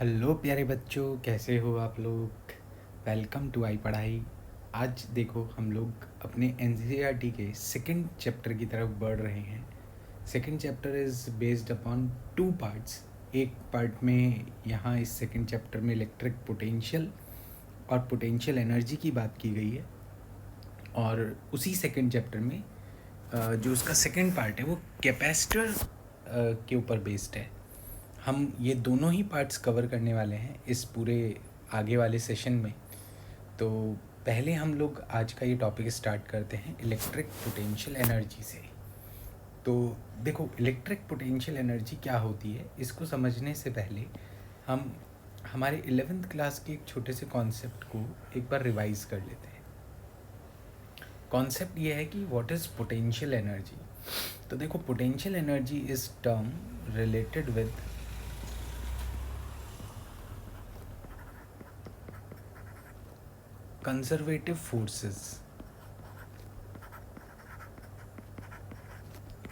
Hello प्यारे बच्चों, कैसे हो आप लोग। वेलकम टू आई पढ़ाई। आज देखो हम लोग अपने एनसीईआरटी के सेकंड चैप्टर की तरफ बढ़ रहे हैं। Second chapter is based upon two parts. एक पार्ट में यहाँ इस सेकंड चैप्टर में इलेक्ट्रिक पोटेंशियल और पोटेंशियल एनर्जी की बात की गई है, और उसी सेकंड चैप्टर में जो उसका सेकंड पार्ट है वो कैपेसिटर के ऊपर बेस्ड है। हम ये दोनों ही पार्ट्स कवर करने वाले हैं इस पूरे आगे वाले सेशन में। तो पहले हम लोग आज का ये टॉपिक स्टार्ट करते हैं इलेक्ट्रिक पोटेंशियल एनर्जी से। तो देखो, इलेक्ट्रिक पोटेंशियल एनर्जी क्या होती है, इसको समझने से पहले हम हमारे 11th क्लास के एक छोटे से कॉन्सेप्ट को एक बार रिवाइज कर लेते हैं। कॉन्सेप्ट ये है कि व्हाट इज़ पोटेंशियल एनर्जी। तो देखो, potential energy is term related with conservative forces.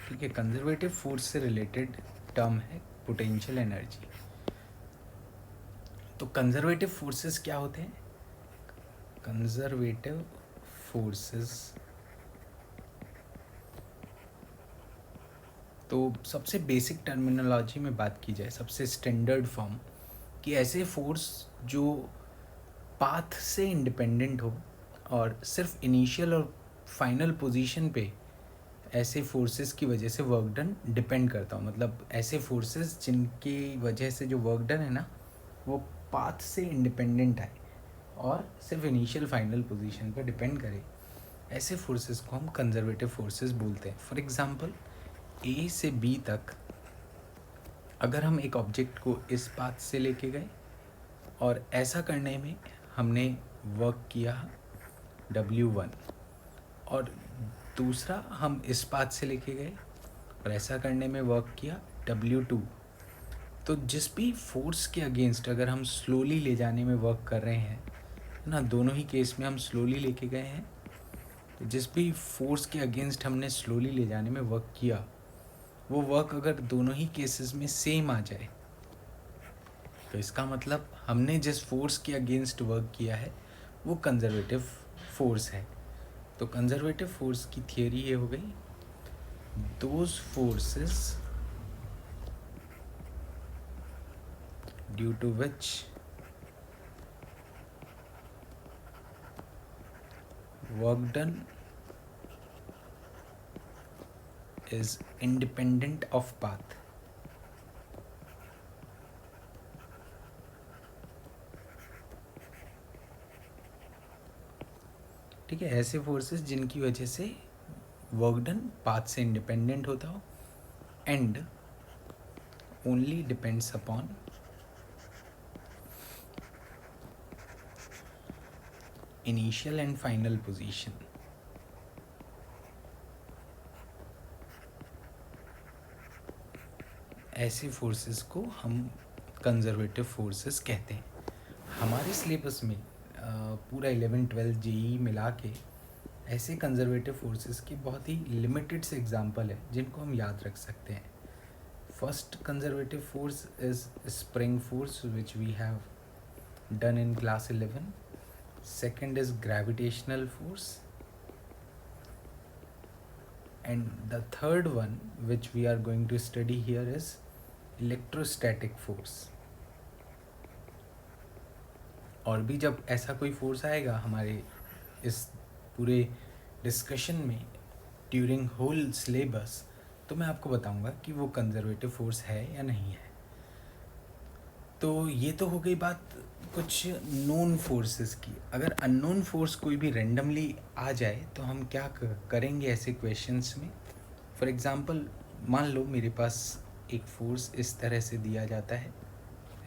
ठीक है, कंजर्वेटिव फोर्स से रिलेटेड टर्म है पोटेंशियल एनर्जी। तो कंजर्वेटिव फोर्सेस क्या होते हैं? कंजर्वेटिव फोर्सेस, तो सबसे बेसिक टर्मिनोलॉजी में बात की जाए, सबसे स्टैंडर्ड फॉर्म, कि ऐसे फोर्स जो पाथ से इंडिपेंडेंट हो और सिर्फ इनिशियल और फाइनल पोजीशन पे ऐसे फोर्सेस की वजह से वर्क डन डिपेंड करता हूँ। मतलब ऐसे फोर्सेस जिनकी वजह से जो वर्क डन है ना, वो पाथ से इंडिपेंडेंट है और सिर्फ इनिशियल फाइनल पोजीशन पर डिपेंड करे, ऐसे फोर्सेस को हम कंजर्वेटिव फोर्सेस बोलते हैं। फॉर एग्जांपल, ए से बी तक अगर हम एक ऑब्जेक्ट को इस पाथ से लेके गए और ऐसा करने में हमने वर्क किया W1, और दूसरा हम इस पाथ से लेके गए और ऐसा करने में वर्क किया W2, तो जिस भी फोर्स के अगेंस्ट अगर हम स्लोली ले जाने में वर्क कर रहे हैं ना, दोनों ही केस में हम स्लोली लेके गए हैं, तो जिस भी फोर्स के अगेंस्ट हमने स्लोली ले जाने में वर्क किया, वो वर्क अगर दोनों ही केसेस में सेम आ जाए, तो इसका मतलब हमने जिस फोर्स के अगेंस्ट वर्क किया है वो कंजर्वेटिव फोर्स है। तो कंजर्वेटिव फोर्स की थियरी ये हो गई, those forces due to which work done is independent of path. ठीक है, ऐसे फोर्सेस जिनकी वजह से वर्क डन पाथ से इंडिपेंडेंट होता हो and only depends upon initial and final position. ऐसे फोर्सेस को हम कंजर्वेटिव फोर्सेस कहते हैं। हमारे सिलेबस में पूरा 11th-12th जेई मिला के ऐसे कंजर्वेटिव फोर्सेस के बहुत ही लिमिटेड से एग्जांपल है जिनको हम याद रख सकते हैं। First conservative force is spring force which we have done in class 11। Second is gravitational force, and the third one which we are going to study here is electrostatic force। और भी जब ऐसा कोई फोर्स आएगा हमारे इस पूरे discussion में ड्यूरिंग होल सिलेबस, तो मैं आपको बताऊंगा कि वो कंजर्वेटिव फोर्स है या नहीं है। तो ये तो हो गई बात कुछ नोन फोर्सेस की। अगर अननोन फोर्स कोई भी रेंडमली आ जाए तो हम क्या करेंगे ऐसे क्वेश्चंस में। फॉर एग्ज़ाम्पल, मान लो मेरे पास एक फोर्स इस तरह से दिया जाता है,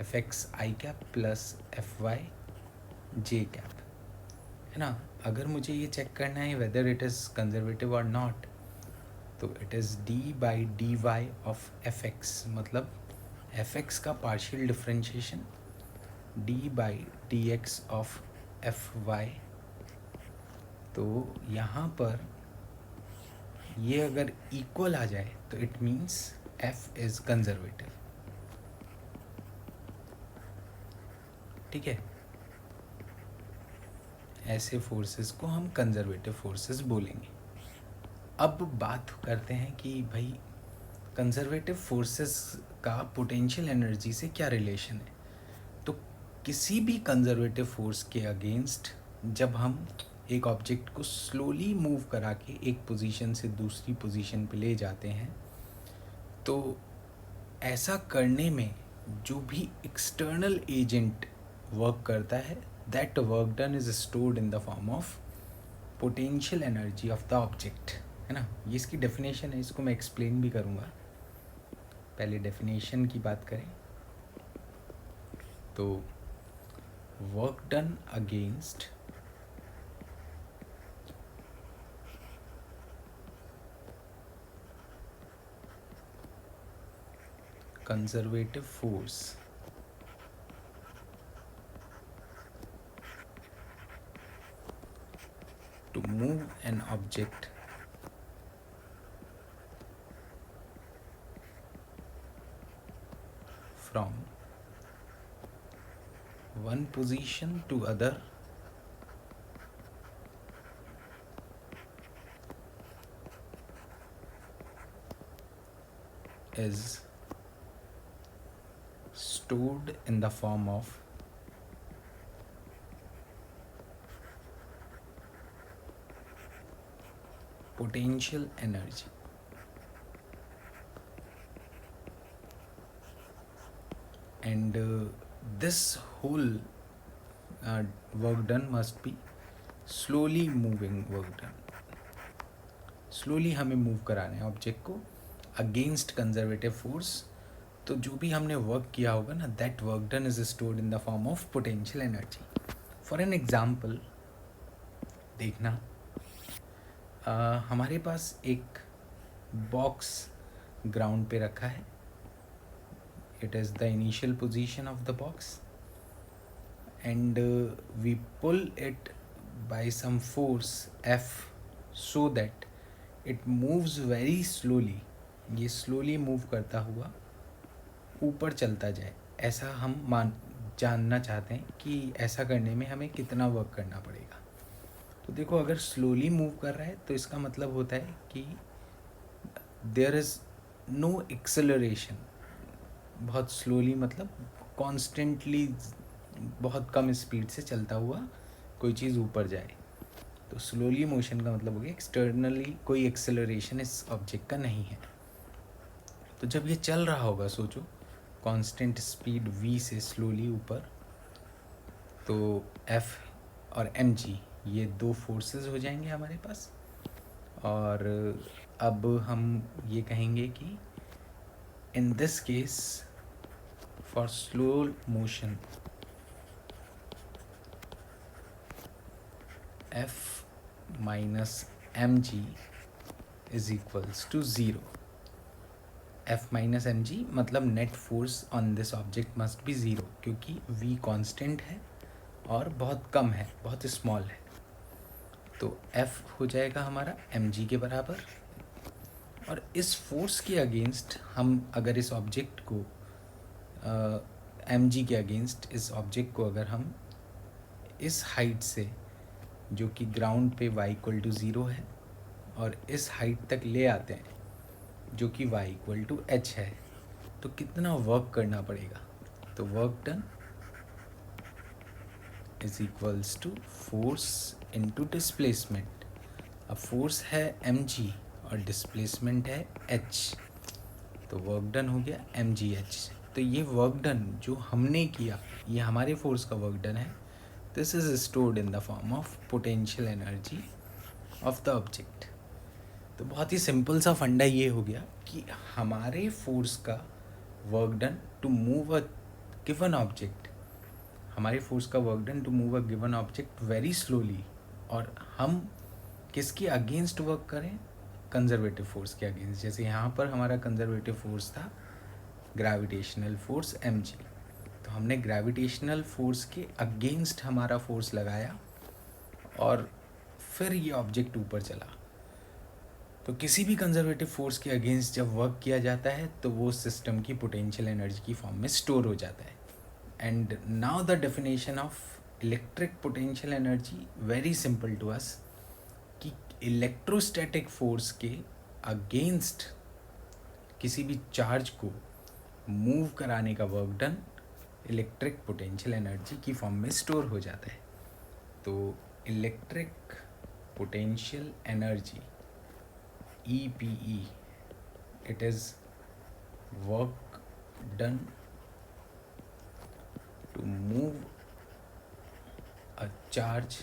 Fx i cap plus Fy j cap, है ना। अगर मुझे ये चेक करना है वेदर इट इज़ कंजर्वेटिव और नॉट, तो it is d/dy of Fx, मतलब Fx का partial differentiation d/dx of Fy। तो यहाँ पर ये अगर इक्वल आ जाए तो it means F is conservative. ठीक है, ऐसे फोर्सेस को हम कंजर्वेटिव फोर्सेस बोलेंगे। अब बात करते हैं कि भाई कंजर्वेटिव फोर्सेस का पोटेंशियल एनर्जी से क्या रिलेशन है। तो किसी भी कंजर्वेटिव फोर्स के अगेंस्ट जब हम एक ऑब्जेक्ट को स्लोली मूव करा के एक पोजीशन से दूसरी पोजीशन पे ले जाते हैं, तो ऐसा करने में जो भी एक्सटर्नल एजेंट वर्क करता है, that work done is stored in the form of potential energy of the object, है ना। ये इसकी डेफिनेशन है, इसको मैं एक्सप्लेन भी करूँगा। पहले डेफिनेशन की बात करें तो work done against conservative force to move an object from one position to other is stored in the form of potential energy. And this whole work done must be slowly moving work done. Slowly हमें move कराना है object को against conservative force. तो जो भी हमने work किया होगा ना, that work done is stored in the form of potential energy. For an example देखना, हमारे पास एक बॉक्स ग्राउंड पे रखा है। It is the initial position of the box and we pull it by some force F so that it moves very slowly। ये slowly move करता हुआ ऊपर चलता जाए, ऐसा हम जानना चाहते हैं कि ऐसा करने में हमें कितना वर्क करना पड़ेगा। तो देखो, अगर स्लोली मूव कर रहा है तो इसका मतलब होता है कि देयर इज़ नो एक्सेलरेशन। बहुत स्लोली मतलब कॉन्स्टेंटली बहुत कम स्पीड से चलता हुआ कोई चीज़ ऊपर जाए। तो स्लोली मोशन का मतलब हो गया एक्सटर्नली कोई एक्सेलरेशन इस ऑब्जेक्ट का नहीं है। तो जब ये चल रहा होगा, सोचो कांस्टेंट स्पीड v से स्लोली ऊपर, तो F और mg ये दो फोर्सेस हो जाएंगे हमारे पास। और अब हम ये कहेंगे कि in this case for slow motion F minus mg is equals to 0। F minus mg मतलब net force on this object must be 0, क्योंकि v कांस्टेंट है और बहुत कम है, बहुत स्मॉल है। तो F हो जाएगा हमारा mg के बराबर। और इस फोर्स के अगेंस्ट हम अगर इस ऑब्जेक्ट को mg के अगेंस्ट इस ऑब्जेक्ट को अगर हम इस हाइट से, जो कि ग्राउंड पे y इक्वल टू 0 है, और इस हाइट तक ले आते हैं जो कि y इक्वल टू h है, तो कितना वर्क करना पड़ेगा। तो work done is equals to force into displacement. अब फोर्स है mg और डिस्प्लेसमेंट है h, तो वर्क डन हो गया mgh। तो ये वर्क डन जो हमने किया, ये हमारे फोर्स का वर्क डन है। This is stored in the form of potential energy of the object. तो बहुत ही सिंपल सा फंडा ये हो गया कि हमारे फोर्स का work done to move a given object, हमारे फोर्स का work done to move a given object very slowly, और हम किसके अगेंस्ट वर्क करें, कंजर्वेटिव फोर्स के अगेंस्ट। जैसे यहाँ पर हमारा कंजर्वेटिव फोर्स था ग्रेविटेशनल फोर्स mg, तो हमने ग्रेविटेशनल फोर्स के अगेंस्ट हमारा फोर्स लगाया और फिर ये ऑब्जेक्ट ऊपर चला। तो किसी भी कंजर्वेटिव फोर्स के अगेंस्ट जब वर्क किया जाता है तो वो सिस्टम की पोटेंशियल एनर्जी की फॉर्म में स्टोर हो जाता है। And now the definition of electric potential energy, very simple to us, कि इलेक्ट्रोस्टैटिक फोर्स के अगेंस्ट किसी भी चार्ज को मूव कराने का work done electric potential energy की फॉर्म में स्टोर हो जाता है. तो electric potential energy EPE, it is work done to move a charge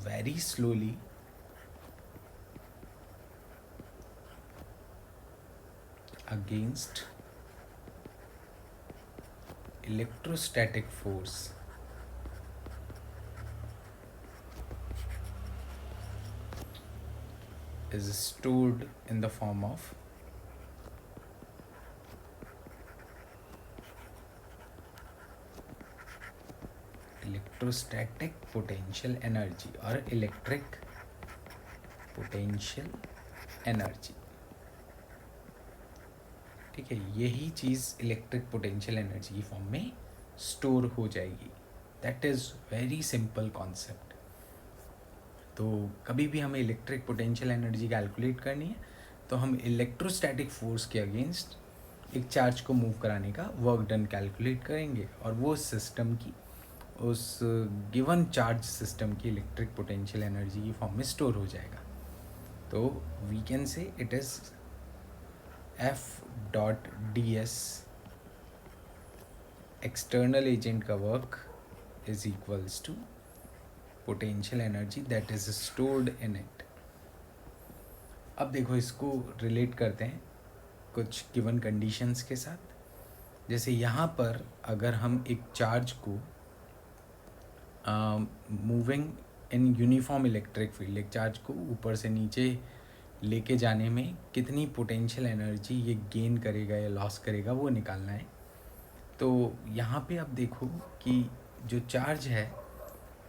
very slowly against electrostatic force is stored in the form of electrostatic potential energy or electric potential energy. ठीक है, यही चीज़ electric potential energy की form में store हो जाएगी. That is very simple concept. तो कभी भी हमें इलेक्ट्रिक पोटेंशियल एनर्जी कैलकुलेट करनी है तो हम इलेक्ट्रोस्टैटिक फोर्स के अगेंस्ट एक चार्ज को मूव कराने का वर्क डन कैलकुलेट करेंगे और वो सिस्टम की उस गिवन चार्ज सिस्टम की इलेक्ट्रिक पोटेंशियल एनर्जी की फॉर्म में स्टोर हो जाएगा. तो we can say it is F.ds external agent का work is equals to potential energy that is stored in it. अब देखो इसको रिलेट करते हैं कुछ गिवन कंडीशंस के साथ. जैसे यहाँ पर अगर हम एक चार्ज को moving in uniform electric field, एक चार्ज को ऊपर से नीचे लेके जाने में कितनी पोटेंशियल एनर्जी ये गेन करेगा या लॉस करेगा वो निकालना है. तो यहाँ पे आप देखो कि जो चार्ज है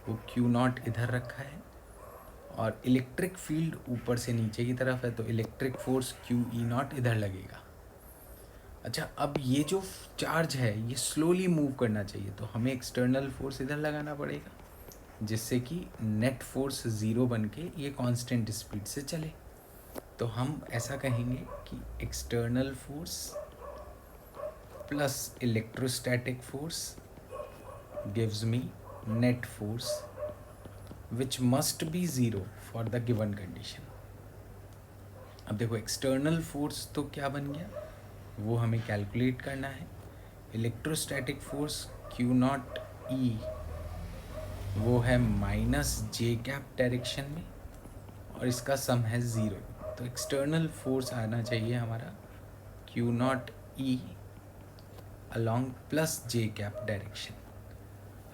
वो Q0 इधर रखा है और इलेक्ट्रिक फील्ड ऊपर से नीचे की तरफ है, तो इलेक्ट्रिक फोर्स QE0 इधर लगेगा. अच्छा, अब ये जो चार्ज है ये स्लोली मूव करना चाहिए तो हमें एक्सटर्नल फोर्स इधर लगाना पड़ेगा जिससे कि नेट फोर्स ज़ीरो बन के ये कांस्टेंट स्पीड से चले. तो हम ऐसा कहेंगे कि external force plus electrostatic force gives me net force which must be zero for the given condition. अब देखो एक्सटर्नल फोर्स तो क्या बन गया वो हमें कैलकुलेट करना है. इलेक्ट्रोस्टैटिक फोर्स Q0E वो है -J डायरेक्शन में और इसका सम है ज़ीरो. तो एक्सटर्नल फोर्स आना चाहिए हमारा Q0E अलॉन्ग +J डायरेक्शन.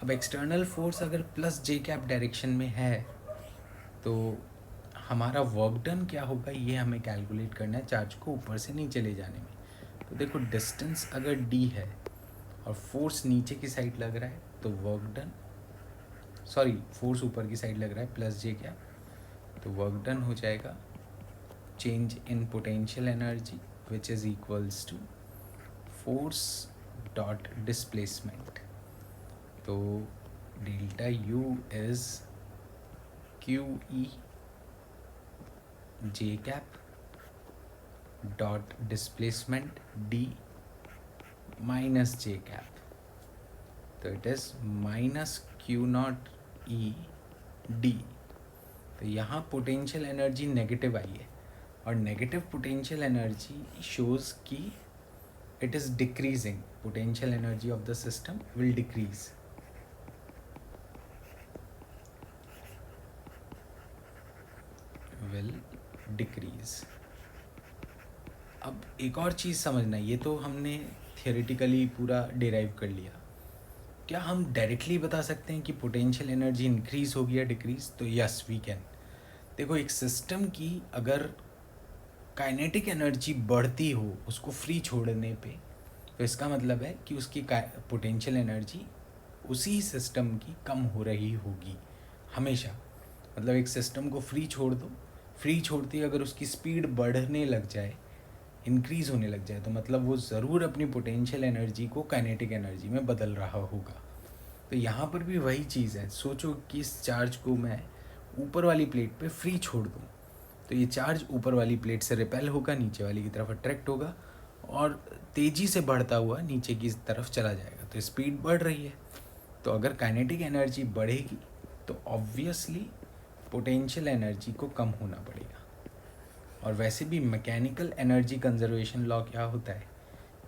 अब एक्सटर्नल फोर्स अगर +J डायरेक्शन में है तो हमारा वर्क डन क्या होगा ये हमें कैलकुलेट करना है चार्ज को ऊपर से नीचे ले जाने में. तो देखो डिस्टेंस अगर d है और फोर्स नीचे की साइड लग रहा है तो वर्क डन, सॉरी फोर्स ऊपर की साइड लग रहा है +J, तो वर्क डन हो जाएगा change in potential energy which is equals to force dot displacement. तो delta U is QE J dot displacement D -J. तो इट इज़ -Q0E D. तो यहाँ पोटेंशियल एनर्जी नेगेटिव आई है और नेगेटिव पोटेंशियल एनर्जी शोज़ कि it is decreasing. Potential energy of the system will decrease. अब एक और चीज़ समझना, ये तो हमने थियोरेटिकली पूरा डिराइव कर लिया. क्या हम डायरेक्टली बता सकते हैं कि पोटेंशियल एनर्जी इंक्रीज़ होगी या डिक्रीज़? तो यस वी कैन. देखो एक सिस्टम की अगर काइनेटिक एनर्जी बढ़ती हो उसको फ्री छोड़ने पे, तो इसका मतलब है कि उसकी पोटेंशियल एनर्जी उसी सिस्टम की कम हो रही होगी हमेशा. मतलब एक सिस्टम को फ्री छोड़ दो, फ्री छोड़ते ही अगर उसकी स्पीड बढ़ने लग जाए इंक्रीज़ होने लग जाए तो मतलब वो ज़रूर अपनी पोटेंशियल एनर्जी को काइनेटिक एनर्जी में बदल रहा होगा। तो यहाँ पर भी वही चीज़ है, सोचो कि इस चार्ज को मैं ऊपर वाली प्लेट पे फ्री छोड़ दूँ तो ये चार्ज ऊपर वाली प्लेट से रिपेल होगा, नीचे वाली की तरफ अट्रैक्ट होगा और तेज़ी से बढ़ता हुआ नीचे की तरफ चला जाएगा। तो स्पीड बढ़ रही है, तो अगर काइनेटिक एनर्जी बढ़ेगी तो ऑब्वियसली पोटेंशियल एनर्जी को कम होना पड़ेगा। और वैसे भी मैकेनिकल एनर्जी कंजर्वेशन लॉ क्या होता है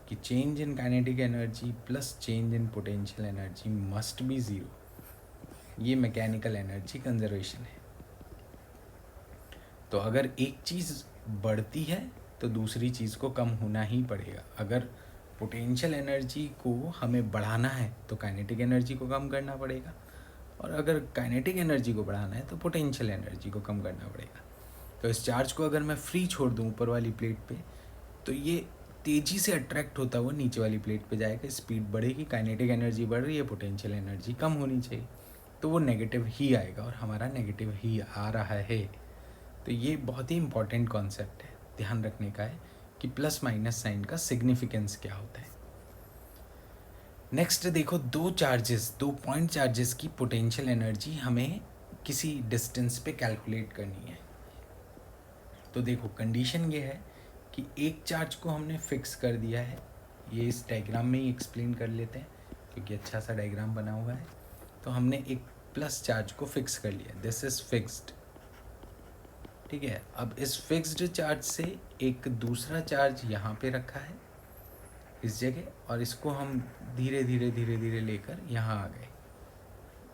कि change in kinetic energy plus change in potential energy must be zero. ये मैकेनिकल एनर्जी कंजर्वेशन है। तो अगर एक चीज़ बढ़ती है तो दूसरी चीज़ को कम होना ही पड़ेगा। अगर पोटेंशियल एनर्जी को हमें बढ़ाना है तो काइनेटिक एनर्जी को कम करना पड़ेगा, और अगर काइनेटिक एनर्जी को बढ़ाना है तो पोटेंशियल एनर्जी को कम करना पड़ेगा। तो इस चार्ज को अगर मैं फ्री छोड़ दूँ ऊपर वाली प्लेट पे तो ये तेज़ी से अट्रैक्ट होता हुआ नीचे वाली प्लेट पे जाएगा, स्पीड बढ़ेगी, काइनेटिक एनर्जी बढ़ रही है, पोटेंशियल एनर्जी कम होनी चाहिए, तो वो नेगेटिव ही आएगा और हमारा नेगेटिव ही आ रहा है। तो ये बहुत ही इम्पॉर्टेंट कॉन्सेप्ट है, ध्यान रखने का है कि प्लस माइनस साइन का सिग्निफिकेंस क्या होता है। नेक्स्ट देखो, दो पॉइंट चार्जेस की पोटेंशियल एनर्जी हमें किसी डिस्टेंस पे कैलकुलेट करनी है। तो देखो कंडीशन ये है कि एक चार्ज को हमने फिक्स कर दिया है, ये इस डायग्राम में ही एक्सप्लेन कर लेते हैं क्योंकि अच्छा सा डायग्राम बना हुआ है। तो हमने एक प्लस चार्ज को फिक्स कर लिया, दिस इज़ फिक्स्ड, ठीक है। अब इस फिक्स्ड चार्ज से एक दूसरा चार्ज यहाँ पे रखा है इस जगह, और इसको हम धीरे धीरे धीरे धीरे लेकर यहाँ आ गए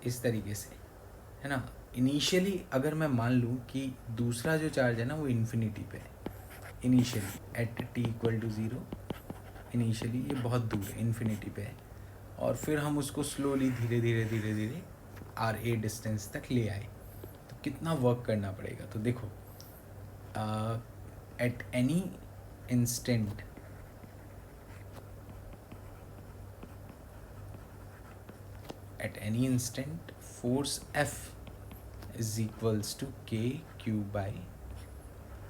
इस तरीके से, है ना। इनिशियली अगर मैं मान लूँ कि दूसरा जो चार्ज है ना वो इन्फिनिटी पे है, initially at t equal to zero, initially ये बहुत दूर है, इन्फिनिटी पे है, और फिर हम उसको स्लोली धीरे धीरे धीरे धीरे RA डिस्टेंस तक ले आए, तो कितना वर्क करना पड़ेगा। तो देखो at any instant force F is equals to kq by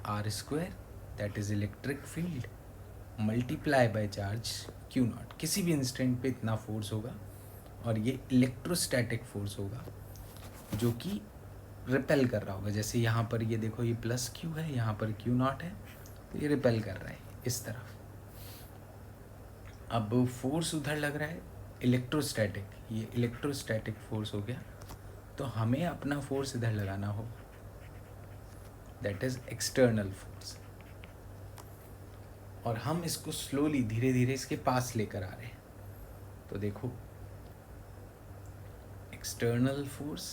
r square, that is electric field, multiply by charge q naught। किसी भी इंस्टेंट पे इतना फोर्स होगा और ये इलेक्ट्रोस्टैटिक फोर्स होगा जो कि रिपेल कर रहा होगा। जैसे यहाँ पर ये देखो, ये प्लस क्यू है, यहाँ पर क्यू नॉट है, तो ये रिपेल कर रहा है इस तरफ। अब फोर्स उधर लग रहा है इलेक्ट्रोस्टैटिक, ये इलेक्ट्रोस्टैटिक फोर्स हो गया, तो हमें अपना फोर्स इधर लगाना होगा, दैट इज एक्सटर्नल फोर्स, और हम इसको स्लोली धीरे धीरे इसके पास लेकर आ रहे हैं। तो देखो external force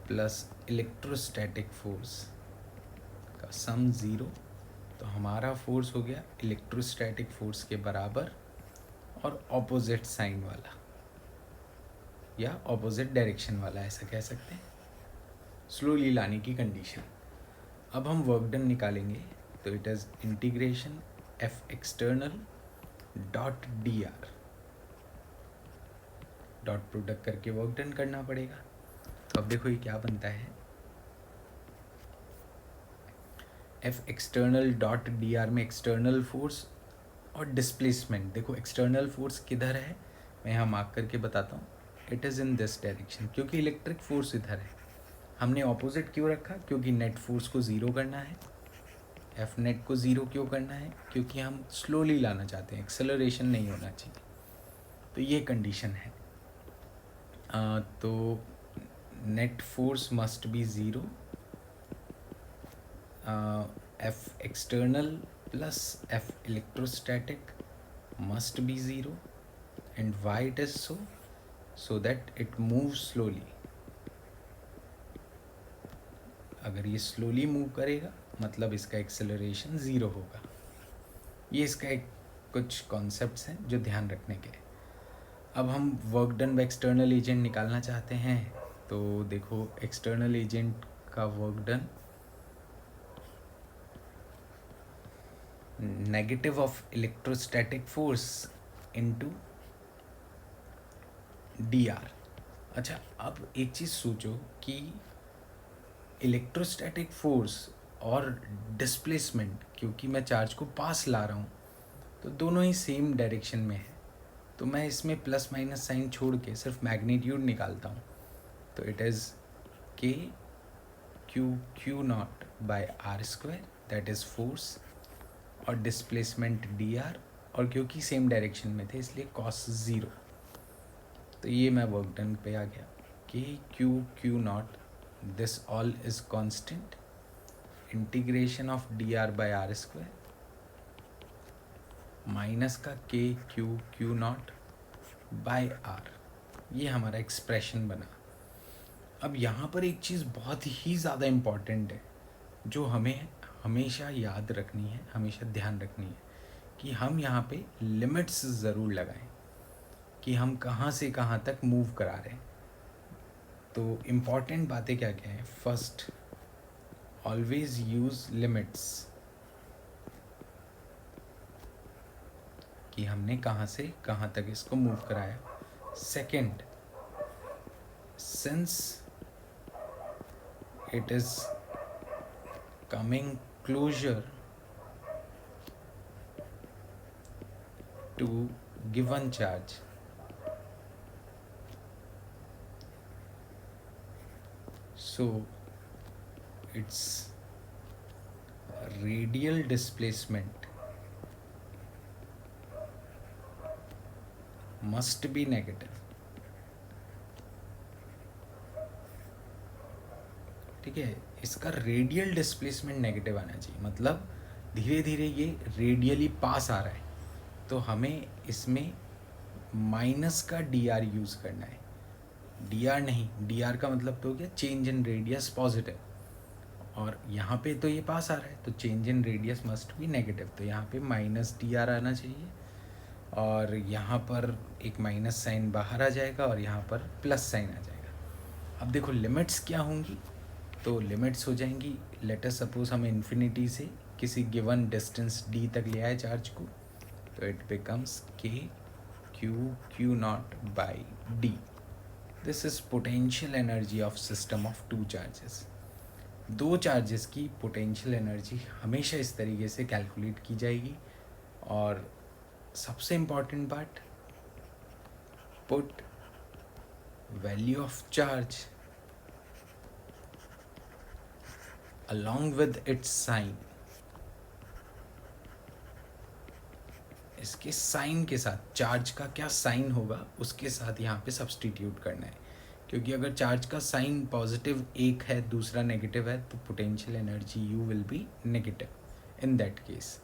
plus electrostatic force का सम ज़ीरो, तो हमारा फोर्स हो गया इलेक्ट्रोस्टैटिक फोर्स के बराबर और ऑपोजिट साइन वाला या ऑपोजिट डायरेक्शन वाला, ऐसा कह सकते हैं, स्लोली लाने की कंडीशन। अब हम वर्क डन निकालेंगे, तो it is integration F external dot dr, dot product करके वर्क डन करना पड़ेगा। तो अब देखो ये क्या बनता है, F एक्सटर्नल डॉट dr में एक्सटर्नल फोर्स और डिस्प्लेसमेंट, देखो एक्सटर्नल फोर्स किधर है मैं यहाँ मार्क करके बताता हूँ, it is in this direction, क्योंकि इलेक्ट्रिक फोर्स इधर है। हमने ऑपोजिट क्यों रखा, क्योंकि नेट फोर्स को ज़ीरो करना है, एफ नेट को ज़ीरो क्यों करना है, क्योंकि हम स्लोली लाना चाहते हैं, एक्सेलरेशन नहीं होना चाहिए। तो ये कंडीशन है। तो net force must be zero, F external plus F electrostatic must be zero, and why it is so that it moves slowly। अगर ये स्लोली मूव करेगा मतलब इसका एक्सेलरेशन ज़ीरो होगा। ये इसका एक कुछ कॉन्सेप्ट्स हैं जो ध्यान रखने के। अब हम work done by external agent निकालना चाहते हैं, तो देखो एक्सटर्नल एजेंट का work done negative of electrostatic force into dr। अच्छा, अब एक चीज़ सोचो कि इलेक्ट्रोस्टैटिक फोर्स और डिस्प्लेसमेंट, क्योंकि मैं चार्ज को पास ला रहा हूँ तो दोनों ही सेम डायरेक्शन में है, तो मैं इसमें प्लस माइनस साइन छोड़ के सिर्फ मैग्नीट्यूड निकालता हूँ। तो it is K Q Q naught by R square, that is force, और डिस्प्लेसमेंट डी आर, और क्योंकि सेम डायरेक्शन में थे इसलिए कॉस ज़ीरो। तो ये मैं वर्क डन पे आ गया। K Q Q naught, this all is constant, integration of D R by R square minus का K Q Q naught by R, ये हमारा एक्सप्रेशन बना। अब यहाँ पर एक चीज़ बहुत ही ज़्यादा इम्पॉर्टेंट है जो हमें हमेशा याद रखनी है, हमेशा ध्यान रखनी है, कि हम यहाँ पे लिमिट्स ज़रूर लगाएं कि हम कहाँ से कहाँ तक मूव करा रहे हैं। तो इम्पॉर्टेंट बातें क्या क्या हैं? फर्स्ट, ऑलवेज यूज़ लिमिट्स, कि हमने कहाँ से कहाँ तक इसको मूव कराया। Second, since it is coming closer to given charge, so its radial displacement must be negative। ठीक है, इसका रेडियल डिस्प्लेसमेंट नेगेटिव आना चाहिए, मतलब धीरे धीरे ये रेडियली पास आ रहा है, तो हमें इसमें माइनस का डी आर यूज़ करना है। डी आर नहीं, डी आर का मतलब तो हो गया चेंज इन रेडियस पॉजिटिव, और यहाँ पे तो ये पास आ रहा है तो change in radius must be negative, तो यहाँ पे माइनस डी आर आना चाहिए, और यहाँ पर एक माइनस साइन बाहर आ जाएगा और यहाँ पर प्लस साइन आ जाएगा। अब देखो लिमिट्स क्या होंगी, तो लिमिट्स हो जाएंगी, लेट अस सपोज हमें इन्फिनिटी से किसी गिवन डिस्टेंस डी तक ले आए चार्ज को, तो इट बिकम्स के Q Q not by D. This is potential energy of system of two charges. दो चार्जेस की पोटेंशियल एनर्जी हमेशा इस तरीके से कैलकुलेट की जाएगी। और सबसे important part, put value of charge along with its sign, इसके साइन के साथ चार्ज का क्या साइन होगा उसके साथ यहाँ पे सब्सटीट्यूट करना है, क्योंकि अगर चार्ज का साइन पॉजिटिव एक है दूसरा नेगेटिव है तो potential energy you will be negative in that case.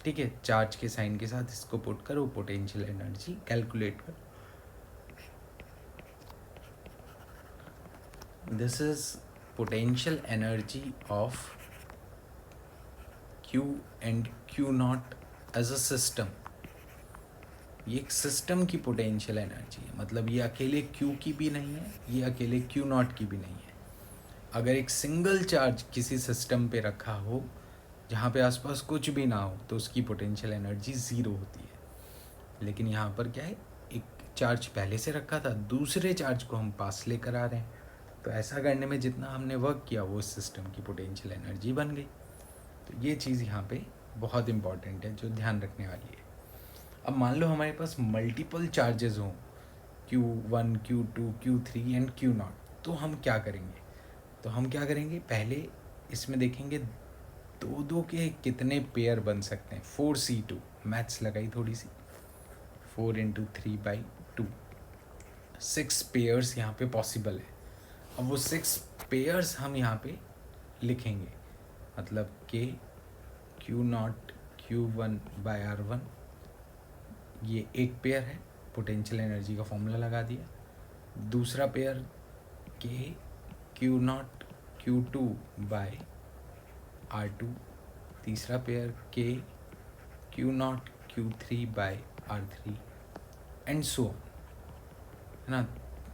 ठीक है, चार्ज के साइन के साथ इसको पुट करो, पोटेंशियल एनर्जी कैलकुलेट करो। This is potential energy of Q and Q naught as a system। ये एक सिस्टम की पोटेंशियल एनर्जी है, मतलब ये अकेले Q की भी नहीं है, ये अकेले Q नॉट की भी नहीं है। अगर एक सिंगल चार्ज किसी सिस्टम पे रखा हो जहाँ पे आसपास कुछ भी ना हो तो उसकी पोटेंशियल एनर्जी ज़ीरो होती है। लेकिन यहाँ पर क्या है, एक चार्ज पहले से रखा था, दूसरे चार्ज को हम पास लेकर आ रहे हैं, तो ऐसा करने में जितना हमने वर्क किया वो सिस्टम की पोटेंशियल एनर्जी बन गई। तो ये चीज़ यहाँ पे बहुत इंपॉर्टेंट है जो ध्यान रखने वाली है। अब मान लो हमारे पास मल्टीपल चार्जेस हों, Q1 Q2 Q3 and Q not, तो हम क्या करेंगे? तो हम क्या करेंगे, पहले इसमें देखेंगे दो दो के कितने पेयर बन सकते हैं। 4C2 मैथ्स लगाई थोड़ी सी, 4 × 3/2, 6 पेयर्स यहाँ पे पॉसिबल है। अब वो 6 पेयर्स हम यहाँ पे लिखेंगे, मतलब के क्यू नॉट Q1/R1, ये एक पेयर है, पोटेंशियल एनर्जी का फॉर्मूला लगा दिया। दूसरा पेयर के क्यू नॉट Q2/R2, तीसरा पेयर के Q not Q3/R3 and so on, है ना।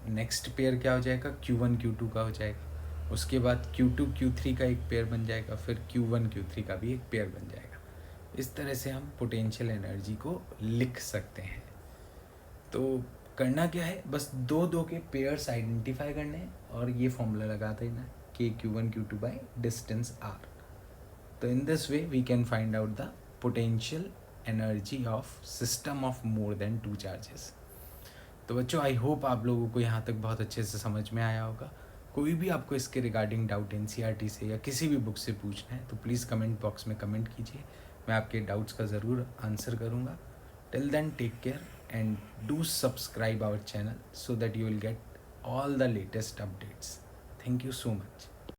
नेक्स्ट पेयर क्या हो जाएगा, Q1 Q2 का हो जाएगा, उसके बाद Q2 Q3 का एक पेयर बन जाएगा, फिर Q1 Q3 का भी एक पेयर बन जाएगा। इस तरह से हम पोटेंशियल एनर्जी को लिख सकते हैं। तो करना क्या है, बस दो दो के पेयर्स आइडेंटिफाई करने हैं और ये फॉर्मूला लगा देना k q1 q2 by distance r. तो in this way we can find out the potential energy of system of more than two charges. तो बच्चों आई होप आप लोगों को यहाँ तक बहुत अच्छे से समझ में आया होगा. कोई भी आपको इसके रिगार्डिंग डाउट एनसीईआरटी से या किसी भी बुक से पूछना है तो प्लीज़ कमेंट बॉक्स में कमेंट कीजिए. मैं आपके डाउट्स का ज़रूर आंसर करूँगा. Till then take care and do subscribe our channel so that you will get all the latest updates. Thank you so much.